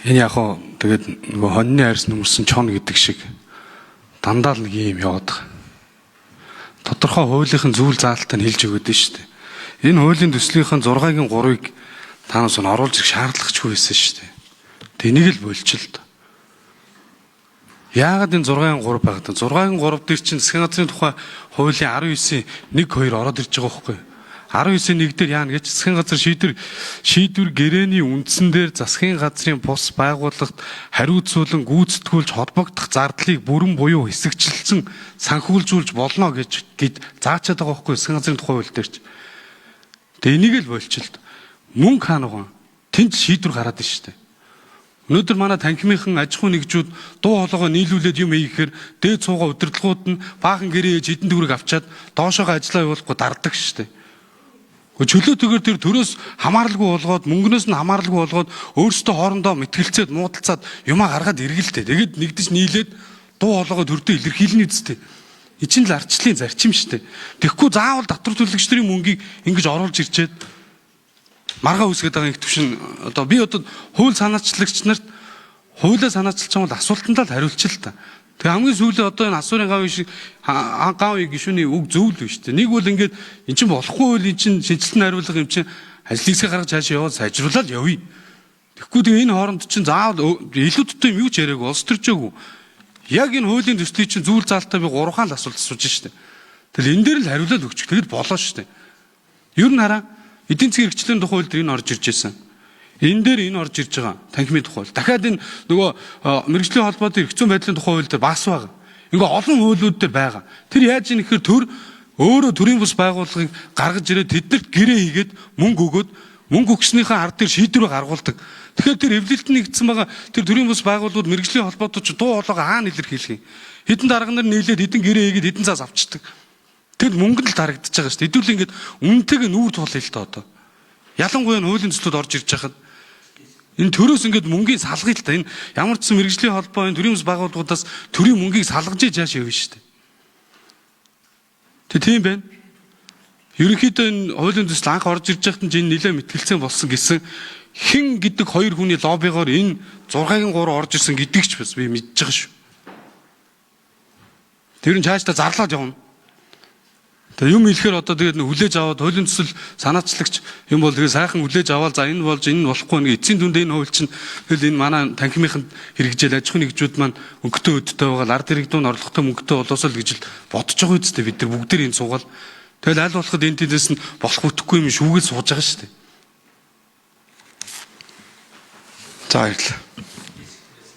Энэ яг хоо тэгээд нөгөө хоньны арьс нөмөрсөн чон гэдэг шиг дандаа л нэг юм яваад байгаа. Тодорхой хуулийнхын зүйл заалтыг хэлж өгöd нь шүү дээ. Энэ хуулийн төслийнхэн 6-гийн 3-ыг таанаас нь оруулж ирэх шаардлагагүй байсан шүү дээ. Тэг энийг л болчихлоо. Яагаад энэ 6-гийн 3 байгаад? 6-гийн 3 дээр чинь засгийн газрын тухай хуулийн 19-ийн 1-2 ороод ирж байгаа байхгүй юу? 19-ийн 1 дээр яана гэж засгийн газар шийдвэр гэрээний үндсэн дээр засгийн газрын бус байгууллагт хариуцуулан гүйцэтгүүлж холбогдох зардлыг бүрэн буюу хэсэгчлэн санхүүжүүлж болно гэж заачаад байгаа байхгүй засгийн газрын тухай хууль дээр ч. Тэгээ энийг л болчихлоо. Мөнгө хаана байгаа? Тэнд шийдвэр гараад байна шүү дээ. Өнөөдөр манай танхимынхан аж ахуй нэгжүүд дуу хоолойгоо нийлүүлээд юм хийхээр дээд цууга удирдлагууд нь баахан гэрээ ээж хэдэн төгрөг авчаад доошоогоо ажиллаа явуулахгүй дардаг шүү дээ. Чөлөөтэйгээр тэр төрөөс хамааралгүй болгоод мөнгнөөс нь хамааралгүй болгоод өөрсдөө хоорондоо мэтгэлцээд муудалцаад юмаа гаргаад эргэлтэй. Тэгээд нэгдэж нийлээд дуу хоолойгоо төрдөө илэрхийлнэ үсттэй. Энэ чинь л ардчлалын зарчим шүү дээ. Тэгэхгүй заавал татвар төлөгчдийн мөнгийг ингэж оруулж ирчээд маргаа үсгээд байгаа их төвшин одоо би одоо хууль санаачлагч нарт хуулиа санаачилж байгаа бол асуултандаа л хариулчих л та. Тэгээ хамгийн сүүлийн одоо энэ асуурын гавь шиг гавь гишүүний үг зөв л биш үү? Нэг бол ингээд эн чинь болохгүй үйл эн чинь шинжилтэн хариулга юм чинь ажил хэсгээ гаргаж цаашаа яваад сайжруулаад явъя. Тэгэхгүй тэгээ энэ хооронд чинь заавал илүү төтөө юм юу ч яриаг улс төрчөөгүй. Яг энэ хуулийн төслийг чинь зүйл заалтаа би 3 хаан л асуулт асууж штэ. Тэгэл энэ дээр л хариулаад өгчих. Тэгэд болоо штэ. Ер нь хараа эдийн засгийн хэрэгжлийн тухай хууль дээр энэ орж ирж байсан. Энэ дээр энэ орж ирж байгаа танхимын тухай. Дахиад энэ нөгөө мэргэжлийн холбоотой эрх зүйн байдлын тухай хууль дээр бас байгаа. Ингээ олон хуулиуд дээр байгаа. Тэр яаж ийм ихээр төр өөрөө төрийн бус байгууллагыг гаргаж ирээд тэднэрт гэрээ хийгээд мөнгө өгөөд мөнгө өгснийхээ ард дээр шийдвэрээ гаргуулдаг. Тэгэхээр тэр эвлэлт нэгдсэн байгаа тэр төрийн бус байгууллагууд мэргэжлийн холбоотой ч дуу хоолойгоо хаана илэрхийлэх юм. Хэдэн дарга нар нийлээд хэдэн гэрээ хийгээд хэдэн цаас авчдаг. Тэр мөнгө л дарагдаж байгаа шүү дээ. Хэдүүл ингээд үнэтэйг нүүр тулъя л тоо. Ялангуяа хуулийн төслүүд орж ирж байхад энэ төрөөс ингээд мөнгийг салгая л та. Энэ ямар ч мэргэжлийн холбоо энэ төрийн бус байгууллагуудаас төрийн мөнгийг салгаж яаш явна шүү дээ. Тэг тийм байна. Ерөнхийдөө энэ хуулийн төсөл анх орж ирж байхад энэ нэлээд мэтгэлцэн болсон гэсэн хэн гэдэг хоёр хүний лоббигоор энэ 6-гийн 3 орж ирсэн гэдгийг ч бас би мэдж байгаа шүү. Тэр нь цаашдаа зарлаад явна. Тэгээ юм хэлэхээр одоо тэгээд хүлээж аваад хуулийн төсөл санаачлагч юм бол тэгээ сайхан хүлээж аваад за энэ болж энэ болохгүй нэг эцсийн дүндээ энэ хууль чинь тэгэл энэ манай танхимынханд хэрэгжээл аж ахуй нэгжүүд маань өнгөтэй өдтэй байгаа ард иргэдүүн орлоготой мөнгөтэй болоосоо л гэж л бодож байгаа үстэй бид нар бүгд энэ суугаал тэгэл аль болоход энэ тэндээс нь болох бүтэхгүй юм шүүгээд сууж байгаа шүү дээ. За баярлалаа.